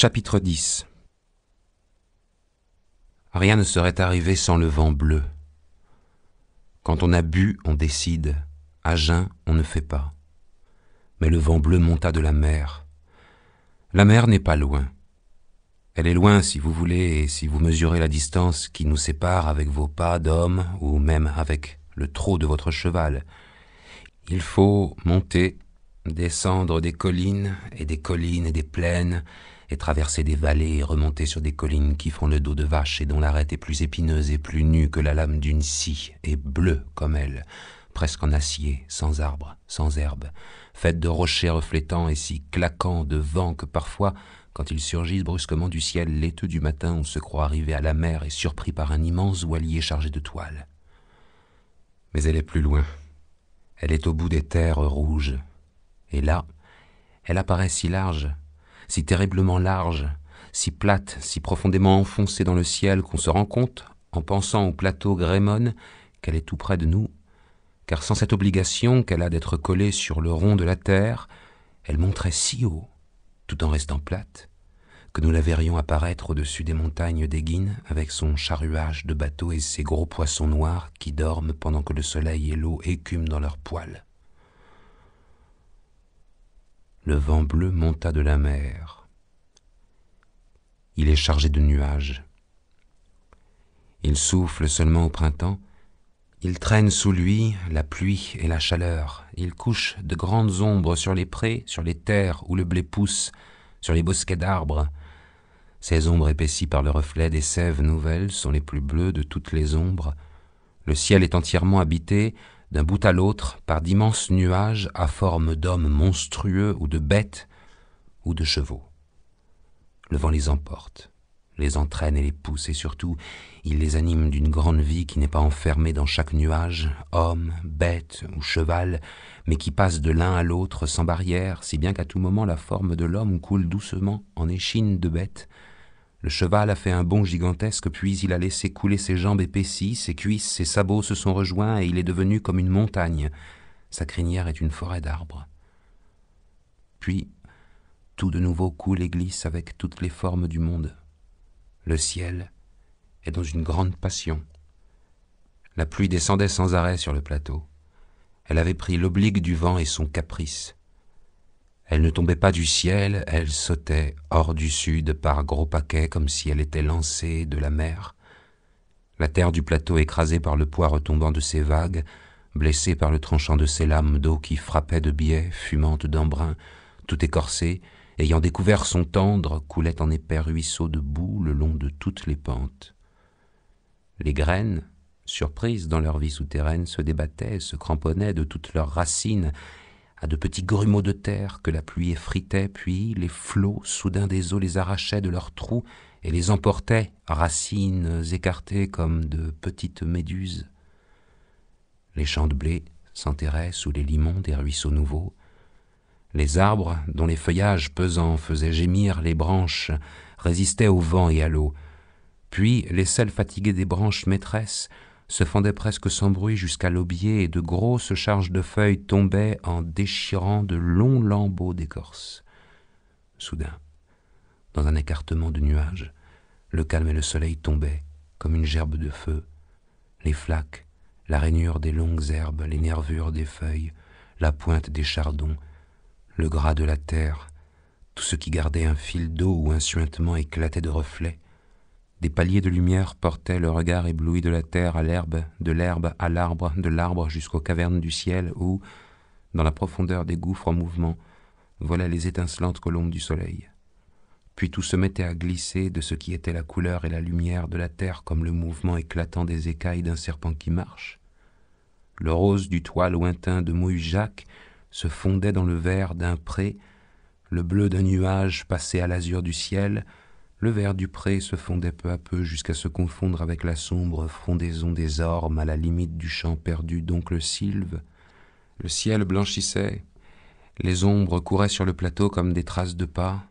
Chapitre 10. Rien ne serait arrivé sans le vent bleu. Quand on a bu, on décide. À jeun, on ne fait pas. Mais le vent bleu monta de la mer. La mer n'est pas loin. Elle est loin si vous voulez et si vous mesurez la distance qui nous sépare avec vos pas d'homme ou même avec le trot de votre cheval. Il faut monter, descendre des collines et des plaines et traverser des vallées et remonter sur des collines qui font le dos de vache et dont l'arête est plus épineuse et plus nue que la lame d'une scie et bleue comme elle, presque en acier, sans arbre, sans herbe, faite de rochers reflétants et si claquants de vent que parfois, quand ils surgissent brusquement du ciel laiteux du matin, on se croit arrivé à la mer et surpris par un immense voilier chargé de toiles. Mais elle est plus loin. Elle est au bout des terres rouges. Et là, elle apparaît si large, si terriblement large, si plate, si profondément enfoncée dans le ciel qu'on se rend compte, en pensant au plateau Grémone, qu'elle est tout près de nous, car sans cette obligation qu'elle a d'être collée sur le rond de la terre, elle monterait si haut, tout en restant plate, que nous la verrions apparaître au-dessus des montagnes d'Éguine avec son charruage de bateaux et ses gros poissons noirs qui dorment pendant que le soleil et l'eau écument dans leurs poils. Le vent bleu monta de la mer. Il est chargé de nuages. Il souffle seulement au printemps. Il traîne sous lui la pluie et la chaleur. Il couche de grandes ombres sur les prés, sur les terres où le blé pousse, sur les bosquets d'arbres. Ces ombres épaissies par le reflet des sèves nouvelles sont les plus bleues de toutes les ombres. Le ciel est entièrement habité, d'un bout à l'autre, par d'immenses nuages à forme d'hommes monstrueux ou de bêtes ou de chevaux. Le vent les emporte, les entraîne et les pousse, et surtout, il les anime d'une grande vie qui n'est pas enfermée dans chaque nuage, homme, bête ou cheval, mais qui passe de l'un à l'autre sans barrière, si bien qu'à tout moment la forme de l'homme coule doucement en échine de bête. Le cheval a fait un bond gigantesque, puis il a laissé couler ses jambes épaissies, ses cuisses, ses sabots se sont rejoints et il est devenu comme une montagne. Sa crinière est une forêt d'arbres. Puis, tout de nouveau coule et glisse avec toutes les formes du monde. Le ciel est dans une grande passion. La pluie descendait sans arrêt sur le plateau. Elle avait pris l'oblique du vent et son caprice. Elle ne tombait pas du ciel, elle sautait hors du sud par gros paquets comme si elle était lancée de la mer. La terre du plateau écrasée par le poids retombant de ses vagues, blessée par le tranchant de ses lames d'eau qui frappaient de biais, fumante d'embrun, tout écorcée, ayant découvert son tendre, coulait en épais ruisseaux de boue le long de toutes les pentes. Les graines, surprises dans leur vie souterraine, se débattaient, se cramponnaient de toutes leurs racines, à de petits grumeaux de terre que la pluie effritait, puis les flots soudains des eaux les arrachaient de leurs trous et les emportaient, racines écartées comme de petites méduses. Les champs de blé s'enterraient sous les limons des ruisseaux nouveaux. Les arbres, dont les feuillages pesants faisaient gémir les branches, résistaient au vent et à l'eau. Puis les selles fatiguées des branches maîtresses se fendaient presque sans bruit jusqu'à l'aubier et de grosses charges de feuilles tombaient en déchirant de longs lambeaux d'écorce. Soudain, dans un écartement de nuages, le calme et le soleil tombaient comme une gerbe de feu. Les flaques, la rainure des longues herbes, les nervures des feuilles, la pointe des chardons, le gras de la terre, tout ce qui gardait un fil d'eau ou un suintement éclatait de reflets. Des paliers de lumière portaient le regard ébloui de la terre à l'herbe, de l'herbe à l'arbre, de l'arbre jusqu'aux cavernes du ciel où, dans la profondeur des gouffres en mouvement, volaient les étincelantes colombes du soleil. Puis tout se mettait à glisser de ce qui était la couleur et la lumière de la terre comme le mouvement éclatant des écailles d'un serpent qui marche. Le rose du toit lointain de Mouille-Jacques se fondait dans le vert d'un pré, le bleu d'un nuage passait à l'azur du ciel. Le vert du pré se fondait peu à peu jusqu'à se confondre avec la sombre frondaison des ormes à la limite du champ perdu d'oncle Sylve. Le ciel blanchissait, les ombres couraient sur le plateau comme des traces de pas,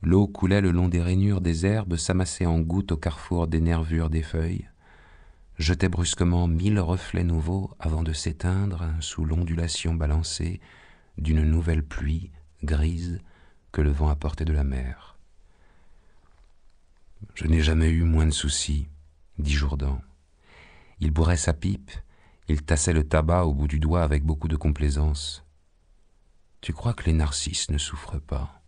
l'eau coulait le long des rainures des herbes, s'amassait en gouttes au carrefour des nervures des feuilles, jetait brusquement 1000 reflets nouveaux avant de s'éteindre sous l'ondulation balancée d'une nouvelle pluie grise que le vent apportait de la mer. Je n'ai jamais eu moins de soucis, dit Jourdan. Il bourrait sa pipe, il tassait le tabac au bout du doigt avec beaucoup de complaisance. Tu crois que les narcisses ne souffrent pas?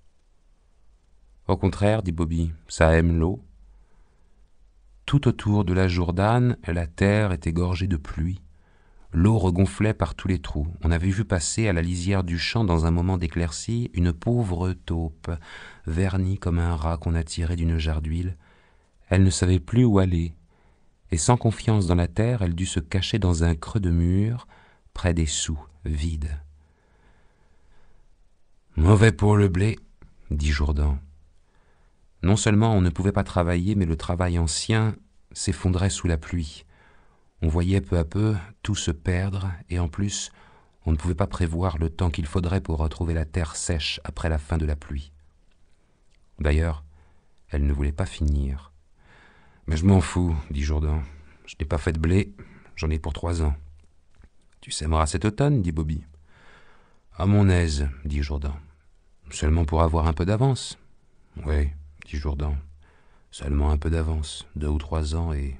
Au contraire, dit Bobby, ça aime l'eau. Tout autour de la Jourdane, la terre était gorgée de pluie. L'eau regonflait par tous les trous. On avait vu passer à la lisière du champ, dans un moment d'éclaircie, une pauvre taupe, vernie comme un rat qu'on a tiré d'une jarre d'huile. Elle ne savait plus où aller, et sans confiance dans la terre, elle dut se cacher dans un creux de mur, près des soux, vides. « Mauvais pour le blé, » dit Jourdan. Non seulement on ne pouvait pas travailler, mais le travail ancien s'effondrait sous la pluie. On voyait peu à peu tout se perdre, et en plus, on ne pouvait pas prévoir le temps qu'il faudrait pour retrouver la terre sèche après la fin de la pluie. D'ailleurs, elle ne voulait pas finir. « Mais je m'en fous, dit Jourdan. Je n'ai pas fait de blé, j'en ai pour 3 ans. Tu sèmeras cet automne, dit Bobby. À mon aise, dit Jourdan. Seulement pour avoir un peu d'avance. Oui, dit Jourdan. Seulement un peu d'avance, 2 ou 3 ans, et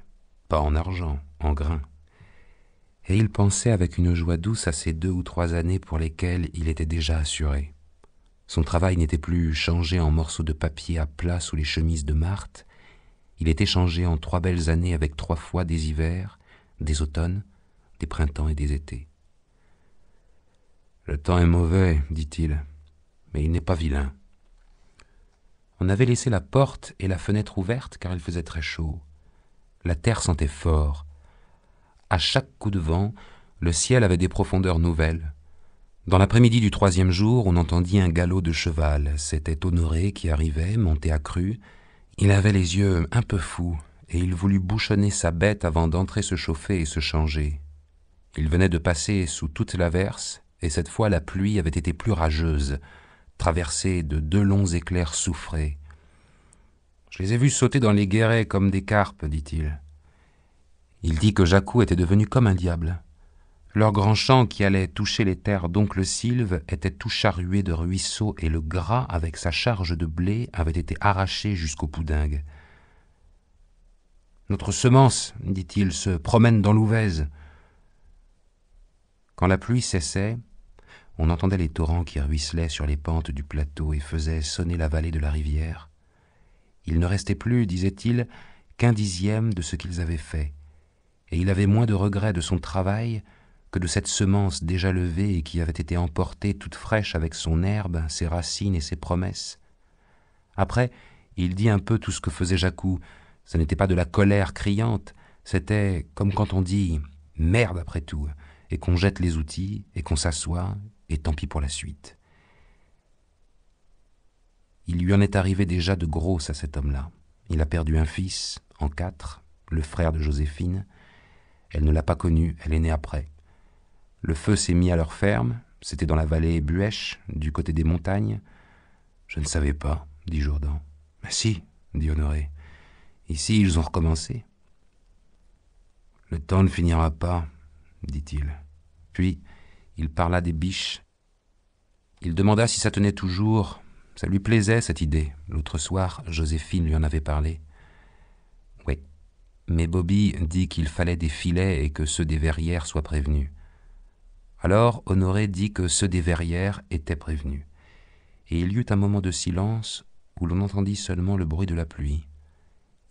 pas en argent, en grains. Et il pensait avec une joie douce à ces 2 ou 3 années pour lesquelles il était déjà assuré. Son travail n'était plus changé en morceaux de papier à plat sous les chemises de Marthe. Il était changé en 3 belles années avec 3 fois des hivers, des automnes, des printemps et des étés. « Le temps est mauvais, dit-il, mais il n'est pas vilain. » On avait laissé la porte et la fenêtre ouvertes car il faisait très chaud. La terre sentait fort. À chaque coup de vent, le ciel avait des profondeurs nouvelles. Dans l'après-midi du 3e jour, on entendit un galop de cheval. C'était Honoré qui arrivait, monté à cru. Il avait les yeux un peu fous, et il voulut bouchonner sa bête avant d'entrer se chauffer et se changer. Il venait de passer sous toute l'averse, et cette fois la pluie avait été plus rageuse, traversée de 2 longs éclairs soufrés. « Je les ai vus sauter dans les guérets comme des carpes, dit-il. » Il dit que Jacou était devenu comme un diable. Leur grand champ qui allait toucher les terres d'oncle Sylve était tout charrué de ruisseaux et le gras, avec sa charge de blé, avait été arraché jusqu'au poudingue. « Notre semence, dit-il, se promène dans l'Ouvèze. » Quand la pluie cessait, on entendait les torrents qui ruisselaient sur les pentes du plateau et faisaient sonner la vallée de la rivière. Il ne restait plus, disait-il, qu'1 dixième de ce qu'ils avaient fait, et il avait moins de regrets de son travail que de cette semence déjà levée et qui avait été emportée toute fraîche avec son herbe, ses racines et ses promesses. Après, il dit un peu tout ce que faisait Jacou. Ce n'était pas de la colère criante, c'était comme quand on dit « merde après tout », et qu'on jette les outils, et qu'on s'assoit, et tant pis pour la suite. Il lui en est arrivé déjà de grosses à cet homme-là. Il a perdu un fils, en 4, le frère de Joséphine. Elle ne l'a pas connu, elle est née après. Le feu s'est mis à leur ferme, c'était dans la vallée Buèche, du côté des montagnes. « Je ne savais pas, dit Jourdan. « Mais si, dit Honoré. Ici, ils ont recommencé. »« Le temps ne finira pas, dit-il. » Puis, il parla des biches. Il demanda si ça tenait toujours. Ça lui plaisait, cette idée. L'autre soir, Joséphine lui en avait parlé. Oui, mais Bobby dit qu'il fallait des filets et que ceux des verrières soient prévenus. Alors, Honoré dit que ceux des verrières étaient prévenus. Et il y eut un moment de silence où l'on entendit seulement le bruit de la pluie.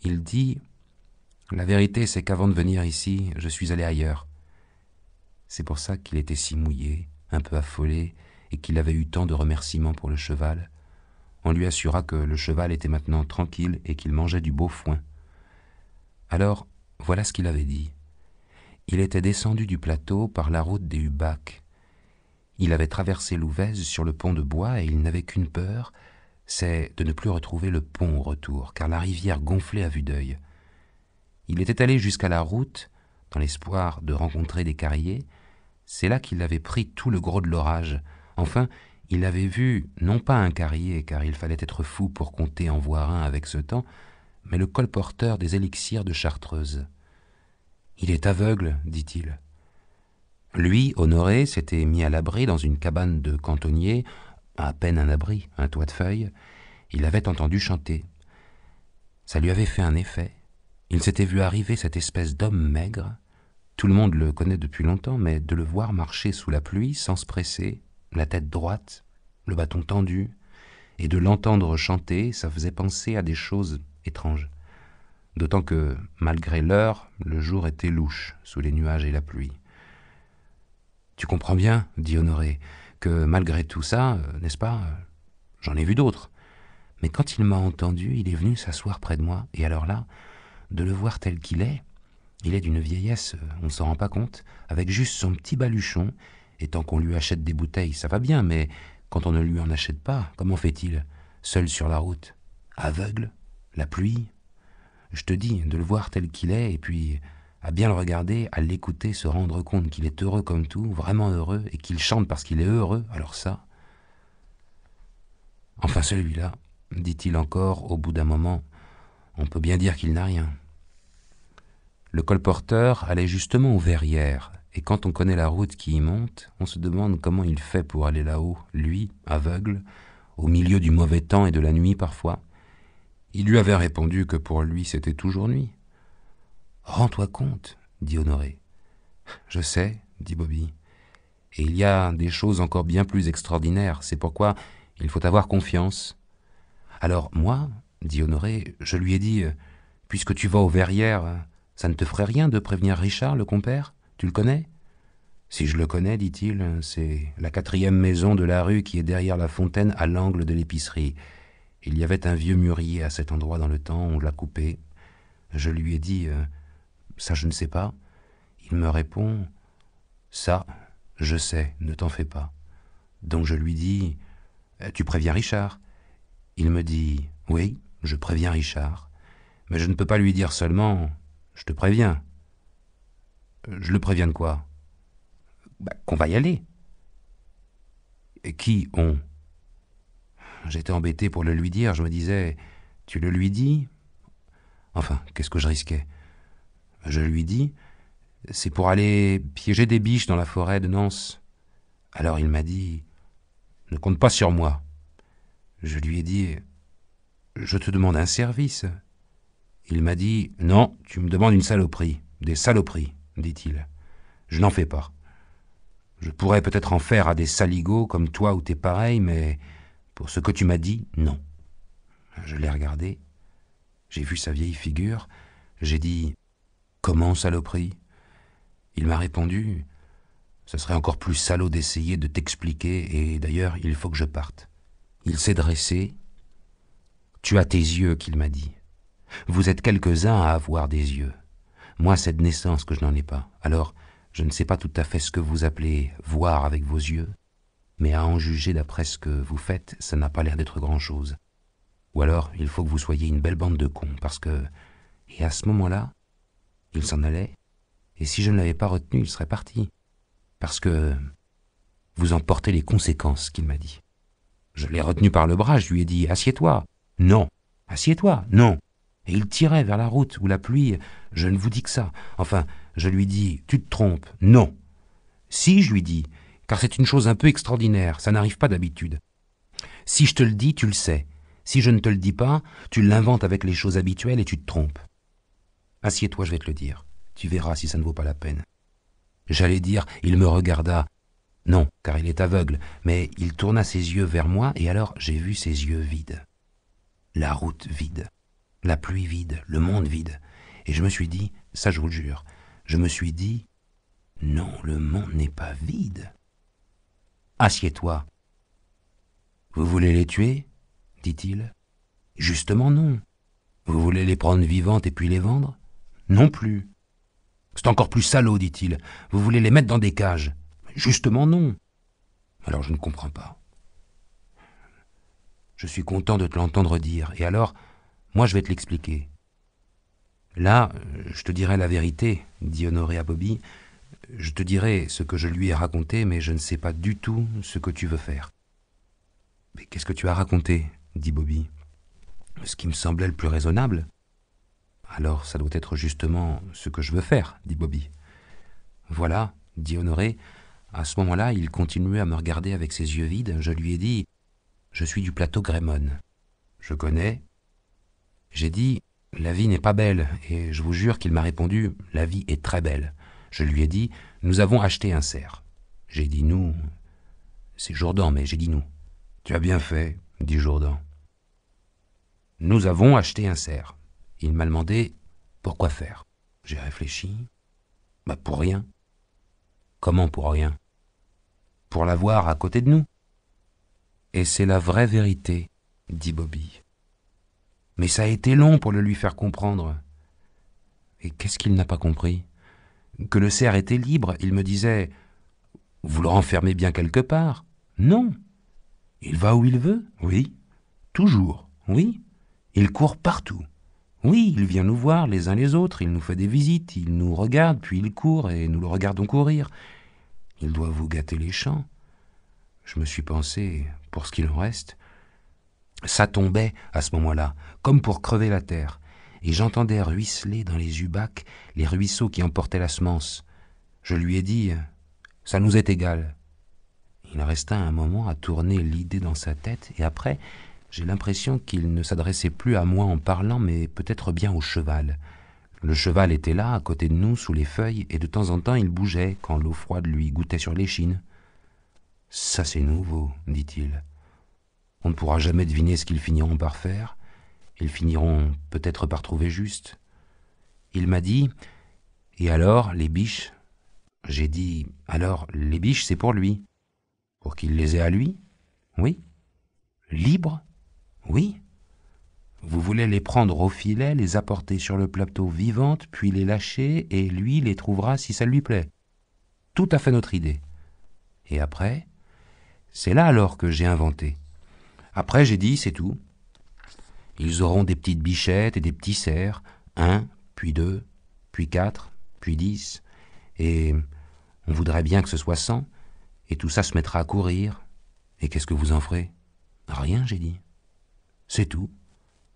Il dit « La vérité, c'est qu'avant de venir ici, je suis allé ailleurs. » C'est pour ça qu'il était si mouillé, un peu affolé, et qu'il avait eu tant de remerciements pour le cheval. On lui assura que le cheval était maintenant tranquille et qu'il mangeait du beau foin. Alors, voilà ce qu'il avait dit. Il était descendu du plateau par la route des Hubacs. Il avait traversé l'Ouvèze sur le pont de bois et il n'avait qu'une peur, c'est de ne plus retrouver le pont au retour, car la rivière gonflait à vue d'œil. Il était allé jusqu'à la route, dans l'espoir de rencontrer des carriers. C'est là qu'il avait pris tout le gros de l'orage. Enfin, il avait vu, non pas un carrier, car il fallait être fou pour compter en voir un avec ce temps, mais le colporteur des élixirs de Chartreuse. « Il est aveugle, dit-il. » Lui, Honoré, s'était mis à l'abri dans une cabane de cantonnier, à peine un abri, un toit de feuilles. Il avait entendu chanter. Ça lui avait fait un effet. Il s'était vu arriver cette espèce d'homme maigre. Tout le monde le connaît depuis longtemps, mais de le voir marcher sous la pluie, sans se presser, la tête droite, le bâton tendu, et de l'entendre chanter, ça faisait penser à des choses étranges. D'autant que, malgré l'heure, le jour était louche, sous les nuages et la pluie. « Tu comprends bien, dit Honoré, que malgré tout ça, n'est-ce pas, j'en ai vu d'autres. Mais quand il m'a entendu, il est venu s'asseoir près de moi, et alors là, de le voir tel qu'il est, il est d'une vieillesse, on ne s'en rend pas compte, avec juste son petit baluchon, et tant qu'on lui achète des bouteilles, ça va bien, mais quand on ne lui en achète pas, comment fait-il, seul sur la route, aveugle, la pluie? Je te dis, de le voir tel qu'il est, et puis à bien le regarder, à l'écouter, se rendre compte qu'il est heureux comme tout, vraiment heureux, et qu'il chante parce qu'il est heureux, alors ça... Enfin celui-là, dit-il encore au bout d'un moment, on peut bien dire qu'il n'a rien. Le colporteur allait justement aux Verrières, et quand on connaît la route qui y monte, on se demande comment il fait pour aller là-haut, lui, aveugle, au milieu du mauvais temps et de la nuit parfois. Il lui avait répondu que pour lui c'était toujours nuit. « Rends-toi compte, dit Honoré. « Je sais, dit Bobby. Et il y a des choses encore bien plus extraordinaires, c'est pourquoi il faut avoir confiance. Alors moi, dit Honoré, je lui ai dit, puisque tu vas aux Verrières, ça ne te ferait rien de prévenir Richard, le compère? Tu le connais? Si je le connais, dit-il, c'est la 4e maison de la rue qui est derrière la fontaine à l'angle de l'épicerie. Il y avait un vieux mûrier à cet endroit dans le temps, on l'a coupé. Je lui ai dit, ça je ne sais pas. Il me répond, ça, je sais, ne t'en fais pas. Donc je lui dis, tu préviens Richard? Il me dit, oui, je préviens Richard. Mais je ne peux pas lui dire seulement, je te préviens. Je le préviens de quoi? Qu'on va y aller. Et qui on? J'étais embêté pour le lui dire, je me disais, tu le lui dis? Enfin, qu'est-ce que je risquais? Je lui dis, c'est pour aller piéger des biches dans la forêt de Nance. Alors il m'a dit, ne compte pas sur moi. Je lui ai dit, je te demande un service. Il m'a dit, non, tu me demandes une saloperie, des saloperies, dit-il. Je n'en fais pas. Je pourrais peut-être en faire à des saligots comme toi ou tes pareils, mais pour ce que tu m'as dit, non. Je l'ai regardé, j'ai vu sa vieille figure, j'ai dit, comment saloperie? Il m'a répondu, ce serait encore plus salaud d'essayer de t'expliquer, et d'ailleurs, il faut que je parte. Il s'est dressé. Tu as tes yeux, qu'il m'a dit. Vous êtes quelques-uns à avoir des yeux. Moi, c'est de naissance que je n'en ai pas. Alors, je ne sais pas tout à fait ce que vous appelez voir avec vos yeux, mais à en juger d'après ce que vous faites, ça n'a pas l'air d'être grand-chose. Ou alors, il faut que vous soyez une belle bande de cons, parce que... Et à ce moment-là, il s'en allait, et si je ne l'avais pas retenu, il serait parti. Parce que... Vous en portez les conséquences, qu'il m'a dit. Je l'ai retenu par le bras, je lui ai dit « Assieds-toi ». « Non ». « Assieds-toi ». « Non ». Et il tirait vers la route où la pluie, je ne vous dis que ça. Enfin, je lui dis, tu te trompes. Non. Si, je lui dis, car c'est une chose un peu extraordinaire, ça n'arrive pas d'habitude. Si je te le dis, tu le sais. Si je ne te le dis pas, tu l'inventes avec les choses habituelles et tu te trompes. Assieds-toi, je vais te le dire. Tu verras si ça ne vaut pas la peine. J'allais dire, il me regarda. Non, car il est aveugle, mais il tourna ses yeux vers moi et alors j'ai vu ses yeux vides. La route vide. La pluie vide, le monde vide. Et je me suis dit, ça je vous le jure, je me suis dit, non, le monde n'est pas vide. Assieds-toi. Vous voulez les tuer? Dit-il. Justement non. Vous voulez les prendre vivantes et puis les vendre? Non plus. C'est encore plus salaud, dit-il. Vous voulez les mettre dans des cages? Justement non. Alors je ne comprends pas. Je suis content de te l'entendre dire, et alors... Moi, je vais te l'expliquer. Là, je te dirai la vérité, dit Honoré à Bobby. Je te dirai ce que je lui ai raconté, mais je ne sais pas du tout ce que tu veux faire. Mais qu'est-ce que tu as raconté? Dit Bobby. Ce qui me semblait le plus raisonnable. Alors, ça doit être justement ce que je veux faire, dit Bobby. Voilà, dit Honoré. À ce moment-là, il continuait à me regarder avec ses yeux vides. Je lui ai dit, je suis du plateau Grémone. Je connais. J'ai dit, La vie n'est pas belle, et je vous jure qu'il m'a répondu, la vie est très belle. Je lui ai dit, nous avons acheté un cerf. J'ai dit nous, c'est Jourdan, mais j'ai dit nous. Tu as bien fait, dit Jourdan. Nous avons acheté un cerf. Il m'a demandé, pourquoi faire? J'ai réfléchi. Pour rien. Comment pour rien? Pour l'avoir à côté de nous. Et c'est la vraie vérité, dit Bobby. Mais ça a été long pour le lui faire comprendre. Et qu'est-ce qu'il n'a pas compris? Que le cerf était libre, il me disait « Vous le renfermez bien quelque part ?» Non. Il va où il veut? Oui. Toujours? Oui. Il court partout? Oui, il vient nous voir les uns les autres, il nous fait des visites, il nous regarde, puis il court et nous le regardons courir. Il doit vous gâter les champs. Je me suis pensé, pour ce qu'il en reste, ça tombait à ce moment-là, comme pour crever la terre, et j'entendais ruisseler dans les ubacs les ruisseaux qui emportaient la semence. Je lui ai dit, ça nous est égal. Il resta un moment à tourner l'idée dans sa tête, et après, j'ai l'impression qu'il ne s'adressait plus à moi en parlant, mais peut-être bien au cheval. Le cheval était là, à côté de nous, sous les feuilles, et de temps en temps il bougeait quand l'eau froide lui goûtait sur l'échine. « Ça c'est nouveau, dit-il. On ne pourra jamais deviner ce qu'ils finiront par faire. Ils finiront peut-être par trouver juste. » Il m'a dit, « Et alors, les biches ?» J'ai dit, « Alors, les biches, c'est pour lui. » Pour qu'il les ait à lui? Oui. Libre? Oui. Vous voulez les prendre au filet, les apporter sur le plateau vivantes, puis les lâcher, et lui les trouvera si ça lui plaît. Tout à fait notre idée. Et après, c'est là alors que j'ai inventé. Après, j'ai dit, c'est tout. Ils auront des petites bichettes et des petits cerfs, 1, puis 2, puis 4, puis 10, et on voudrait bien que ce soit 100, et tout ça se mettra à courir. Et qu'est-ce que vous en ferez? Rien, j'ai dit. C'est tout.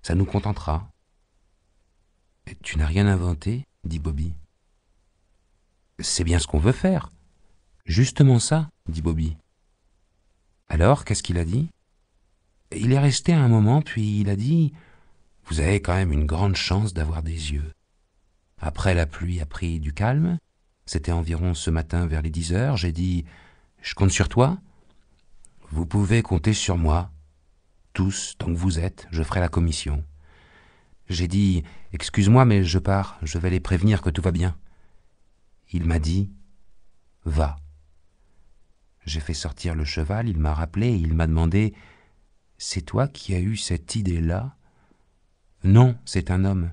Ça nous contentera. Tu n'as rien inventé, dit Bobby. C'est bien ce qu'on veut faire. Justement ça, dit Bobby. Alors, qu'est-ce qu'il a dit? Il est resté un moment, puis il a dit « Vous avez quand même une grande chance d'avoir des yeux. » Après, la pluie a pris du calme. C'était environ ce matin vers les 10 heures. J'ai dit « Je compte sur toi. Vous pouvez compter sur moi. Tous, tant que vous êtes, je ferai la commission. » J'ai dit « Excuse-moi, mais je pars. Je vais les prévenir que tout va bien. » Il m'a dit « Va. » J'ai fait sortir le cheval, il m'a rappelé et il m'a demandé « C'est toi qui as eu cette idée-là ?»« Non, c'est un homme.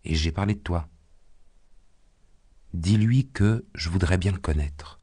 Et j'ai parlé de toi. Dis-lui que je voudrais bien le connaître. »